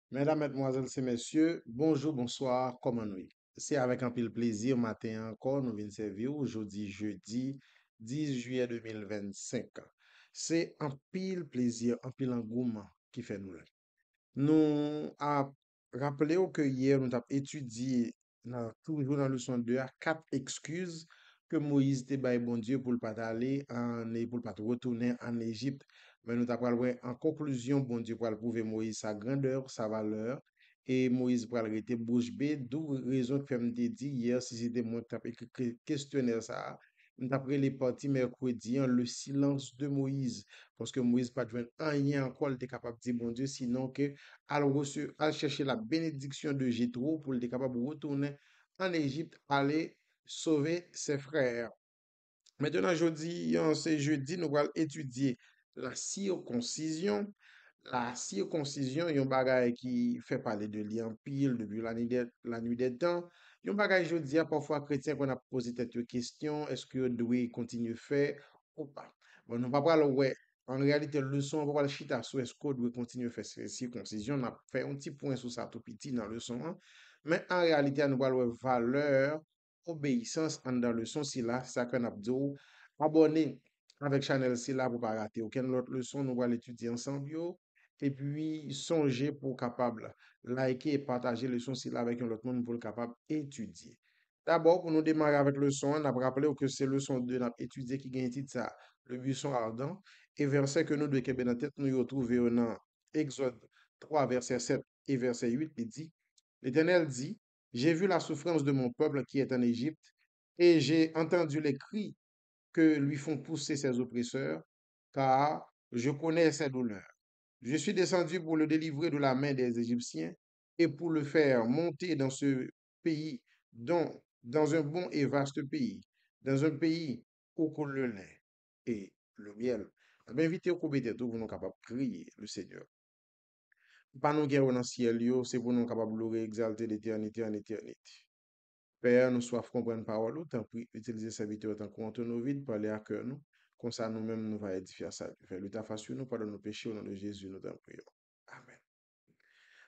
Mesdames, Mesdemoiselles et Messieurs, bonjour, bonsoir, comment nous? C'est avec un pile plaisir, matin encore, nous venons servir aujourd'hui, jeudi 10 juillet 2025. C'est un pile plaisir, un pile engouement qui fait nous là. Nous a rappelé que hier, nous avons étudié toujours dans le leçon 2 à quatre excuses que Moïse te bail bon Dieu pour ne pas aller pour ne pas retourner en Égypte. Mais nous avons parlé en conclusion, bon Dieu pour prouver Moïse sa grandeur, sa valeur. Et Moïse pour arrêter bouche bée, d'où raison que me dit hier, si c'était moi qui avais écrit questionnaire ça, d'après les parties mercredi, le silence de Moïse. Parce que Moïse pas de rien encore, il était capable de dire, bon Dieu, sinon que al chercher la bénédiction de Jétro pour être capable de retourner en Égypte, aller sauver ses frères. Maintenant, c'est jeudi, nous allons étudier la circoncision. La circoncision, un bagage qui fait parler de lui en pile depuis la nuit des temps. Un bagage, je dis, parfois, chrétien, qu'on a posé cette question, est-ce que doit continuer faire ou pas? Bon, nous ne va pas le ouais. En réalité, le leçon, on va pas le chita sur est-ce qu'on doit continuer faire cette circoncision. On a fait un petit point sur ça tout petit dans le leçon 1. Mais en réalité, nous allons voir valeur, obéissance dans le leçon si là, ça qu'on a dit, abonné avec Chanel si là pour pas rater aucune autre leçon, nous allons l'étudier ensemble. Et puis, songez pour capable liker et partager le son si là avec un autre monde pour le capable étudier. D'abord, pour nous démarrer avec le son, on a rappelé que c'est le son de notre étudier qui gagne titre ça, le buisson ardent. Et verset que nous devons dans tête, nous retrouver dans Exode 3, verset 7 et verset 8, il dit, l'Éternel dit, j'ai vu la souffrance de mon peuple qui est en Égypte, et j'ai entendu les cris que lui font pousser ses oppresseurs, car je connais ses douleurs. Je suis descendu pour le délivrer de la main des Égyptiens et pour le faire monter dans ce pays, dans un bon et vaste pays, dans un pays où coule le lait et le miel. Je vais inviter au comité pour nous capables de prier le Seigneur. Pas nous guérir dans le ciel, c'est pour nous capables de exalter d'éternité en éternité. Père, nous soif comprendre parole, tant pis, utiliser serviteur tant qu'on nos vides, parler à cœur nous. Comme ça, nous-mêmes, nous va édifier ça. Faire le taf sur nous, pardonne nos péchés au nom de Jésus, nous t'en prions. Amen.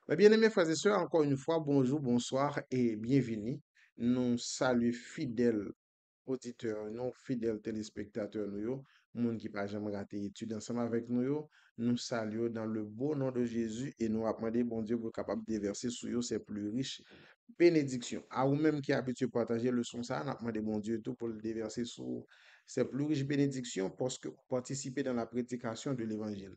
Mes bien-aimés frères et sœurs, encore une fois, bonjour, bonsoir et bienvenue. Nous saluons fidèles auditeurs, nous fidèles téléspectateurs, nous, monde qui pas jamais raté étude ensemble avec nous, nous saluons dans le beau nom de Jésus et nous demandons, bon Dieu, pour capable de déverser sur eux ses plus riches bénédictions. À vous-même qui habitué à partager le son, ça, nous demandons, bon Dieu, tout pour le déverser sur ses plus riches bénédictions parce que participer dans la prédication de l'évangile.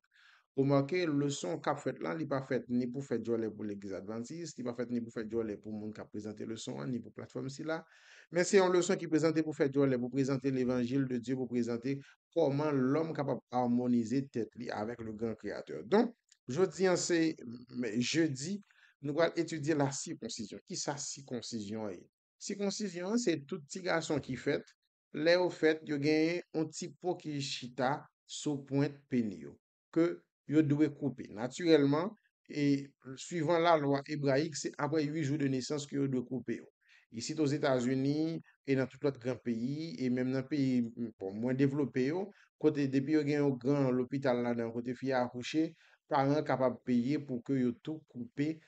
Remarquez, le son qu'a fait là, il n'est pas fait ni pour faire jolie pour l'église adventiste, il n'est pas fait ni pour faire jolie pour le monde qui a présenté le son, ni pour plateforme si là. Mais c'est une leçon qui est présentée pour faire jolie, pour présenter l'évangile de Dieu, pour présenter comment l'homme est capable d'harmoniser tête li avec le grand créateur. Donc, jeudi, nous allons étudier la circoncision. Qui ça, circoncision est? Circoncision, c'est tout petit garçon qui fait, là, au fait, il y a un petit pot qui chita sous pointe pénio que yo doit couper. Naturellement, et suivant la loi hébraïque, c'est après 8 jours de naissance que yo doit couper. Ici, aux États-Unis et dans tout autre grand pays, et même dans les pays bon, moins développés, côté, depuis qu'il y a un grand l'hôpital là, dans côté fille à accoucher, parents capables de payer pour que yo tout coupé,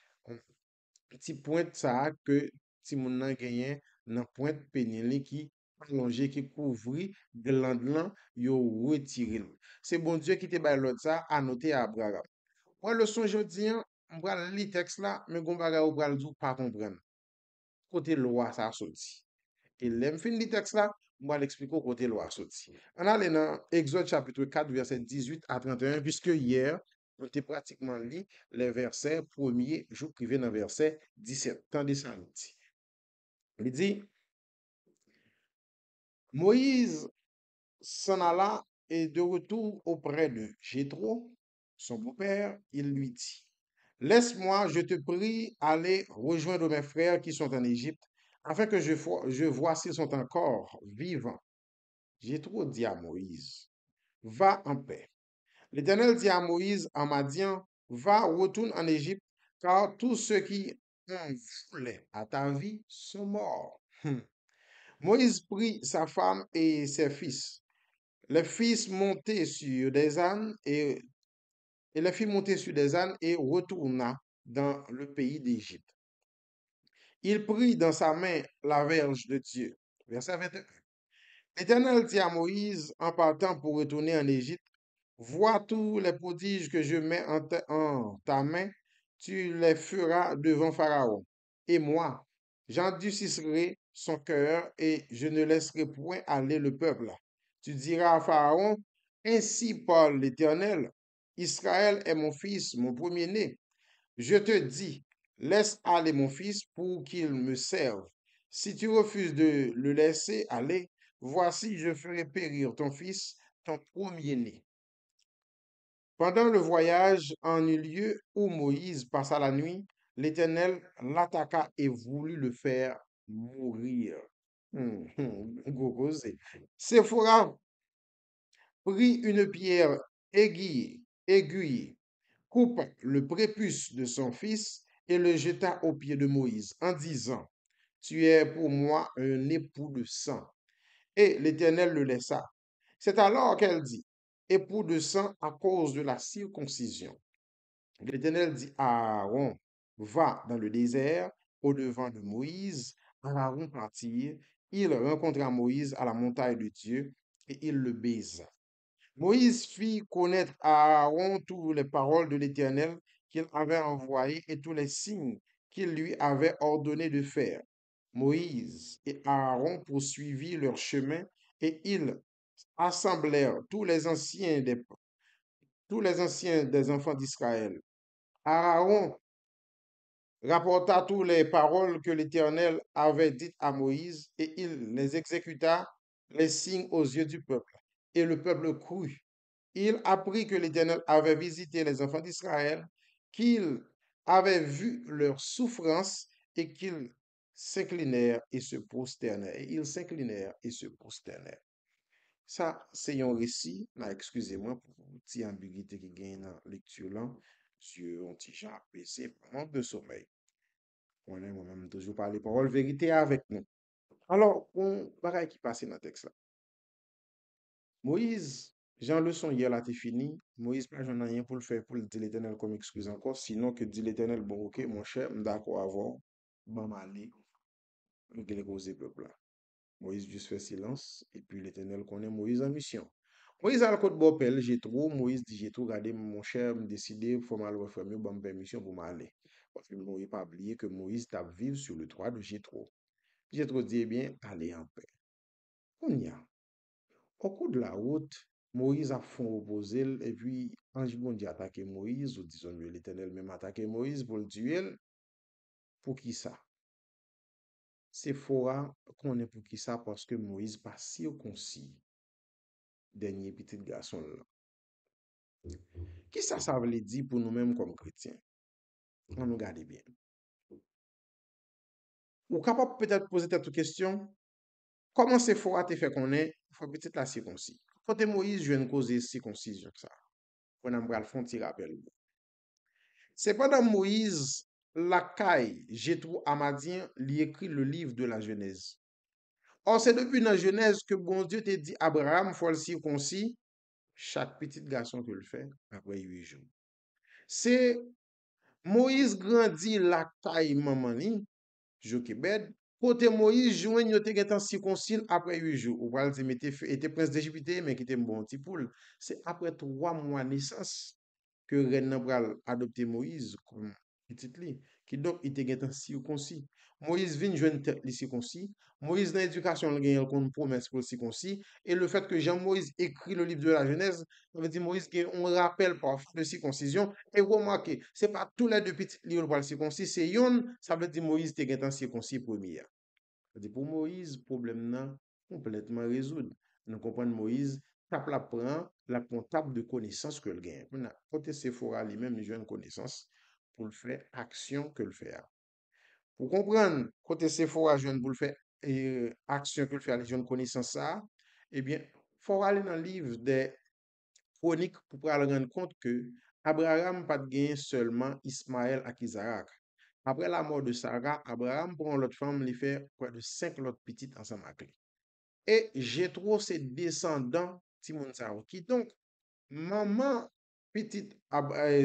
petit point ça que si mon nan gagné dans pointe pénile qui allongé qui couvri glande là yo retiré. C'est bon Dieu qui te bail l'autre ça à noter à Abraham. Moi le son jodi on va lire texte là mais gon bagay ou pral dou pas comprendre. Côté loi ça sorti. Et l'aime fin li texte là, on va l'expliquer côté loi sorti. On allait dans Exode chapitre 4 verset 18 à 31 puisque hier on était pratiquement lu les versets premier jour privé dans verset 17. Tandis ça nous dit. Il dit Moïse s'en alla et de retour auprès de Jéthro, son beau-père, il lui dit, laisse-moi, je te prie, aller rejoindre mes frères qui sont en Égypte, afin que je vois s'ils sont encore vivants. Jéthro dit à Moïse, va en paix. L'Éternel dit à Moïse en Madian, va, retourne en Égypte, car tous ceux qui ont voulu à ta vie sont morts. Moïse prit sa femme et ses fils. Les fils montaient sur des ânes et les filles montaient sur des ânes et retourna dans le pays d'Égypte. Il prit dans sa main la verge de Dieu. Verset 21. L'Éternel dit à Moïse en partant pour retourner en Égypte, vois tous les prodiges que je mets en ta main, tu les feras devant Pharaon. Et moi, j'endurcirai son cœur et je ne laisserai point aller le peuple. Tu diras à Pharaon, ainsi parle l'Éternel, Israël est mon fils, mon premier-né. Je te dis, laisse aller mon fils pour qu'il me serve. Si tu refuses de le laisser aller, voici, je ferai périr ton fils, ton premier-né. Pendant le voyage en eut lieu où Moïse passa la nuit, l'Éternel l'attaqua et voulut le faire mourir. Gros causé. Séphora prit une pierre aiguille, coupe le prépuce de son fils et le jeta aux pieds de Moïse en disant, tu es pour moi un époux de sang. Et l'Éternel le laissa. C'est alors qu'elle dit, époux de sang à cause de la circoncision. L'Éternel dit à Aaron, va dans le désert au-devant de Moïse. Aaron partit. Il rencontra Moïse à la montagne de Dieu et il le baisa. Moïse fit connaître à Aaron toutes les paroles de l'Éternel qu'il avait envoyées et tous les signes qu'il lui avait ordonné de faire. Moïse et Aaron poursuivirent leur chemin et ils assemblèrent tous les anciens des enfants d'Israël. Aaron rapporta toutes les paroles que l'Éternel avait dites à Moïse et il les exécuta les signes aux yeux du peuple. Et le peuple crut. Il apprit que l'Éternel avait visité les enfants d'Israël, qu'il avait vu leurs souffrances et qu'ils s'inclinèrent et se prosternèrent. Et ils s'inclinèrent et se prosternèrent. Ça, c'est un récit, là, excusez-moi pour une petite ambiguïté qui gagne dans la lecture là, sur un petit genre PC, manque de sommeil. On est moi-même toujours parler parole vérité avec nous. Alors, on pareil qui passe dans le texte là. Moïse, Jean leçon hier là, t'es fini. Moïse, pas j'en ai rien pour le faire, pour le dire l'éternel comme excuse encore. Sinon, que dit l'éternel, bon, ok, mon cher, d'accord avant, bon, m'aller, le causer peuple là. Moïse juste fait silence, et puis l'éternel connaît Moïse en mission. Moïse a le code bopel, j'ai trop, Moïse dit j'ai trop, regardez, mon cher, me décider, faut mal refaire mieux, bonne permission pour m'aller. Parce que Moïse pas oublié que Moïse t'a vivre sur le toit de Jétro. Jétro dit, eh bien, allez en paix. On y a. Au cours de la route, Moïse a fond opposé, et puis, ange bon Dieu attaqué Moïse, ou disons l'Éternel même attaqué Moïse pour le tuer, pour qui ça? C'est fora qu'on est pour qui ça, parce que Moïse pas circoncis, dernier petit garçon là. Qui ça veut dire pour nous-mêmes comme chrétiens? On nous garde bien. Ou capable peut-être poser cette question, comment c'est fora te fait qu'on est, faut peut-être la circoncis. Quand Moïse, je viens de causer circoncision, ça. On a le fond petit rappel. Cependant, Moïse, la caille, Jétro Amadien, lui écrit le livre de la Genèse. Or, c'est depuis la Genèse que bon Dieu t'a dit, Abraham, faut le circoncis, chaque petit garçon que le fait, après 8 jours. C'est Moïse grandit la caille maman li, Jochebed, côté Moïse joint yo te gen circoncis après 8 jours. Ou pral di mette était prince d'Égypte, mais qui était bon petit poule. C'est après 3 mois naissance que reine nan pral adopter Moïse comme petit li. Qui donc il était gen circoncis. Moïse vient joindre tête li circoncis. Moïse dans l'éducation il gagne une promesse pour le circoncis. Et le fait que Jean-Moïse écrit le livre de la Genèse, ça veut dire Moïse on rappelle parfois de circoncision. Et remarquez, c'est pas tous les deux petits livres pour le circoncis, c'est yon, ça veut dire Moïse était gen circoncis premier. C'est pour Moïse, problème nan complètement résoudre. Nous comprenons Moïse, tape la prend, la comptable de connaissances que le gagne. Côté Sephora lui-même, il a une connaissance pour le faire action que le faire. Pour comprendre, côté Sephora, jeune pour le faire action que le faire, il a une connaissance ça, eh bien, faut aller dans le livre des chroniques pour rendre compte que Abraham n'a pas gagné seulement Ismaël à Isaac. Après la mort de Sarah, Abraham prend l'autre femme, il fait près de 5 autres petites ensemble avec lui. Et Jétro, ses descendants, Timon qui donc, maman petite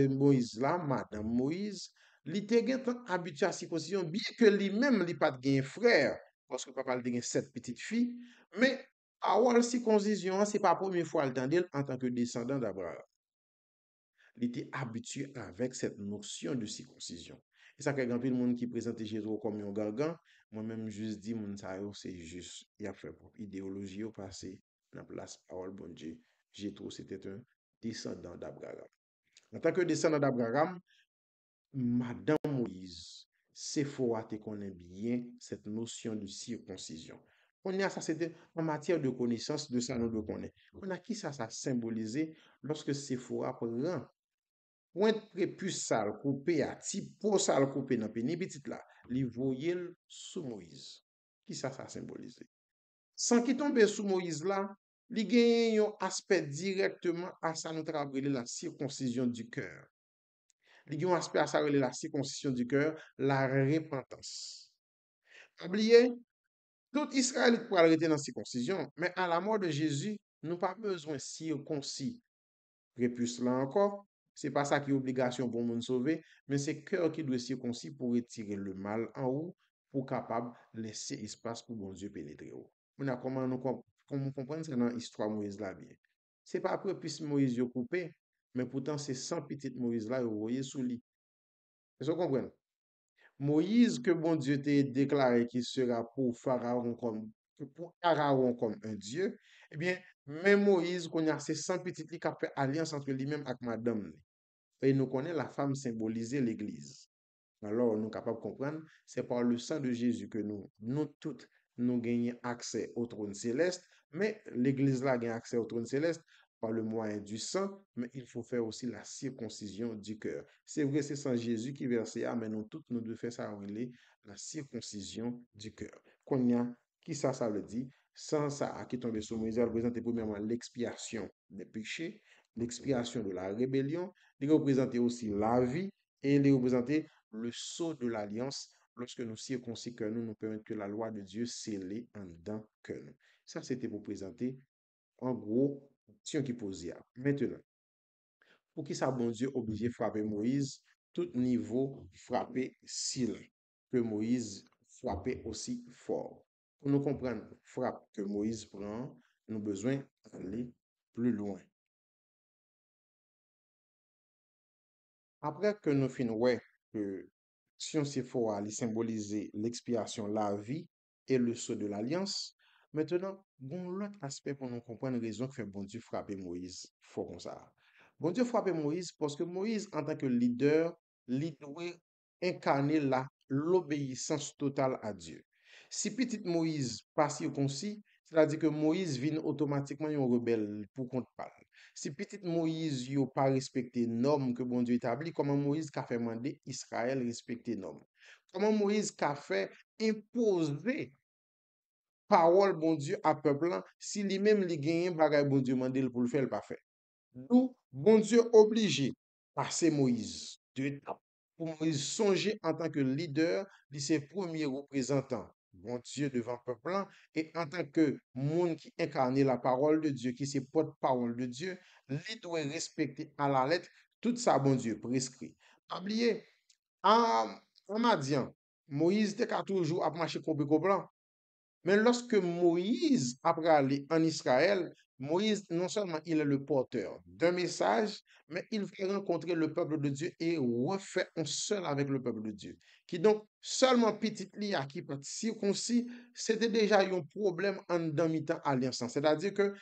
Moïse là, madame Moïse, li te gen tan habitué à circoncision, bien que lui-même li pas gen frère, parce que papa li gen 7 petites filles, mais parole circoncision, c'est pas la première fois le tendel en tant que descendant d'Abraham. Il était habitué avec cette notion de circoncision. Et ça, quand il y a monde qui présente Jésus comme un gargan, moi-même, juste dit, mon ça, c'est juste, il a fait pour idéologie au passé, dans la place parole, bon Dieu. Jésus, c'était un descendant d'Abraham. En tant que descendant d'Abraham, Madame Moïse, Sephora te connaît bien cette notion de circoncision. On a ça, c'était en matière de connaissance de ça, nous le connaissons. On a qui ça symbolisé lorsque Sephora prend point prépuce sale coupé à typo sale coupé dans péni petit là, li voyel sous Moïse. Qui ça symbolisé? Sans qu'il tombe sous Moïse là, li gagne un aspect directement à ça nous travailler la circoncision du cœur. Li gagne un aspect à ça la circoncision du cœur, la repentance. Oubliez, tout Israël pour arrêter dans la circoncision, mais à la mort de Jésus, nous pas besoin de circoncis. Prépuce là encore, c'est pas ça qui est obligation pour nous sauver, mais c'est cœur qui doit circoncis pour retirer le mal en haut, pour capable laisser espace pour bon Dieu pénétrer. Maintenant, comment comprendre ça dans l'histoire Moïse là bien? C'est pas prépuce Moïse yo coupé, mais pourtant c'est 100 petites Moïse là, vous voyez sous lui. Est-ce que vous comprenez? Moïse que bon Dieu t'a déclaré qu'il sera pour Pharaon comme un Dieu, eh bien, même Moïse, qu'on a ces 100 petites qui a fait alliance entre lui-même avec madame. Et nous connaissons la femme symbolisée l'Église. Alors, nous sommes capables de comprendre, c'est par le sang de Jésus que nous toutes, nous gagnons accès au trône céleste, mais l'Église là gagne accès au trône céleste par le moyen du sang, mais il faut faire aussi la circoncision du cœur. C'est vrai, c'est sans Jésus qui versait, mais nous toutes, nous devons faire ça, la circoncision du cœur. Qu'on y a, qui ça veut dire? Sans ça, qui tombe sur Moïse, représente premièrement l'expiation des péchés, l'expiation de la rébellion, il représente aussi la vie et il représente le sceau de l'alliance lorsque nous circoncis que nous permettons que la loi de Dieu scellée en dedans que nous. Ça, c'était pour présenter en gros question qui posait. Maintenant, pour qui ça, bon Dieu, obligé de frapper Moïse, tout niveau frapper s'il que Moïse frappait aussi fort. Pour nous comprendre, frappe que Moïse prend, nous avons besoin d'aller plus loin. Après que nous finissons, ouais, que Sion Sephora allait symboliser l'expiation, la vie et le sceau de l'alliance, maintenant, bon, l'autre aspect pour nous comprendre la raison que fait bon Dieu frapper Moïse, faut comme ça. Bon Dieu frapper Moïse parce que Moïse, en tant que leader, il doit incarner l'obéissance totale à Dieu. Si petit Moïse passe concis, c'est-à-dire que Moïse vient automatiquement un rebelle pour qu'on parle. Si petit Moïse n'a pas respecté normes que bon Dieu établit, comment Moïse a fait demander Israël respecter normes? Comment Moïse a fait imposer parole bon Dieu à peuple là, si lui-même li gagne bagay bon Dieu mandé pour le faire, il pas fait. D'où bon Dieu obligé passer Moïse deux étapes pour Moïse songer en tant que leader de ses premiers représentants. Bon Dieu devant le peuple là, et en tant que monde qui incarne la parole de Dieu, qui se porte-parole de Dieu, lui doit respecter à la lettre tout ça, bon Dieu, prescrit. Oubliez, en, en Madian, Moïse était toujours à marcher comme blanc. Mais lorsque Moïse, après aller en Israël, Moïse, non seulement il est le porteur d'un message, mais il va rencontrer le peuple de Dieu et refait un seul avec le peuple de Dieu. Qui donc, seulement petit lia qui peut circoncis, c'était déjà un problème en dans mi-temps alliance. C'est-à-dire que,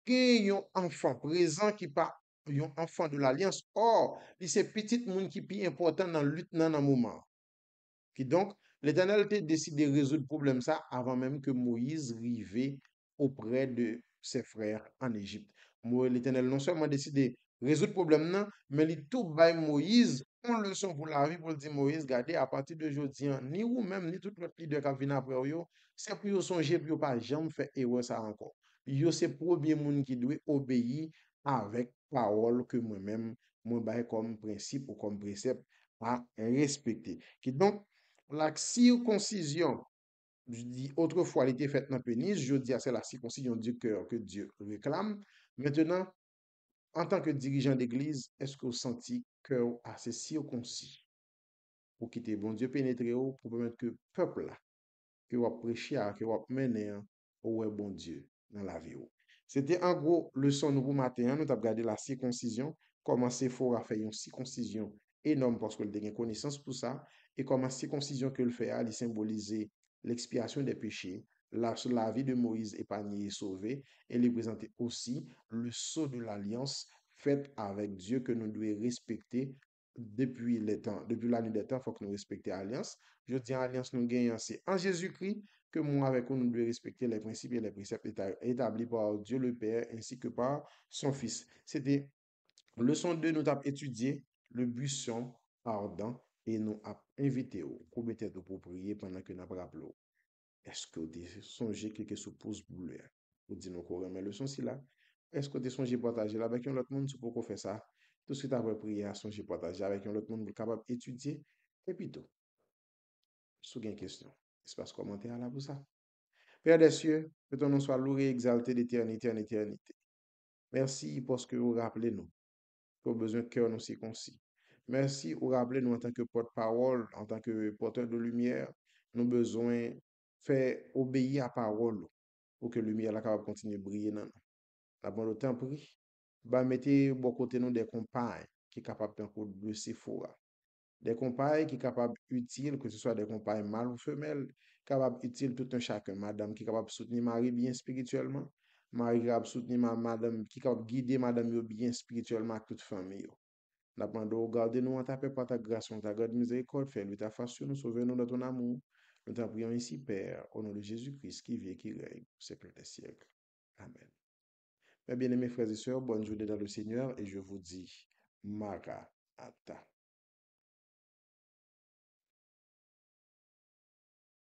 il y a un enfant présent qui pas un enfant de l'alliance, or, c'est petit monde qui est plus important dans la lutte dans un moment. Qui donc, l'Éternel a décidé de résoudre le problème ça avant même que Moïse arrive auprès de ses frères en Égypte. L'Éternel non seulement décidé de résoudre le problème, non, mais il tout bail Moïse en leçon pour la vie pour dire Moïse, regardez, à partir de aujourd'hui, ni vous même, ni tout l'autre leader qui vient après vous, c'est pour vous songer, pour pas jamais faire erreur ça encore. Yo c'est premier monde qui doit obéir avec parole que moi-même, moi, bail comme principe ou comme précepte à respecter. Qui donc, la circoncision, je dis autrefois, elle était faite dans le pénis, je dis c'est la circoncision du cœur que Dieu réclame. Maintenant, en tant que dirigeant d'église, est-ce que vous sentez cœur assez circoncis? pour quitter bon Dieu pénétrer ou pour permettre que peuple là, que vous prêchez, que vous menez au bon Dieu dans la vie. C'était en gros leçon nous pour matin. Nous avons regardé la circoncision, comment Sephora fait une circoncision énorme parce qu'elle a une connaissance pour ça, et comment circoncision que le fait, elle symbolisait l'expiation des péchés, la vie de Moïse épargnée et sauvée, et il présentait aussi le sceau de l'alliance faite avec Dieu que nous devons respecter depuis les temps, depuis la nuit des temps, il faut que nous respections l'alliance. Je dis alliance nous gagnons, c'est en Jésus-Christ que moi avec vous, nous devons respecter les principes et les préceptes établis par Dieu le Père ainsi que par son Fils. C'était leçon 2, nous avons étudié le buisson ardent et nous avons invité pour mettre pour prier pendant que nous avons rappelé. Est-ce que vous avez songé quelque chose pour se bouler? Vous dites nous qu'on remet leçon si là. Est-ce que vous avez songé partager là avec un autre monde pour qu'on fait ça? Tout ce que tu as prié à songer partager avec un autre monde pour capable d'étudier. Et puis tout, si vous avez une question, espace commentaire là pour ça. Père des cieux, que ton nom soit loué et exalté d'éternité en éternité. Merci parce que vous rappelez nous que nous avons besoin de cœur nous circoncis. Merci vous rappelez nous en tant que porte-parole, en tant que porteur de lumière, nous avons besoin de faire obéir à la parole pour que la lumière la capable continuer de briller dans nous. La bonne temps prie. Bah, mettez bon côté nous des compagnes qui sont capables de Sephora. Des compagnes qui sont capables utiles, que ce soit des compagnes mâles ou femelles, capables utiles tout un chacun. Madame qui est capable de soutenir Marie bien spirituellement. Marie qui est capable de soutenir madame, qui est capable de guider madame bien spirituellement avec toute famille. Nous demandons, gardez-nous en ta paix, par ta grâce, en ta grande miséricorde, fais-nous ta face sur nous, sauve-nous dans ton amour. Nous t'en prions ici, Père, au nom de Jésus-Christ, qui vit et qui règne au siècle des siècles. Amen. Mes bien-aimés frères et sœurs, bonne journée dans le Seigneur et je vous dis, Maranatha.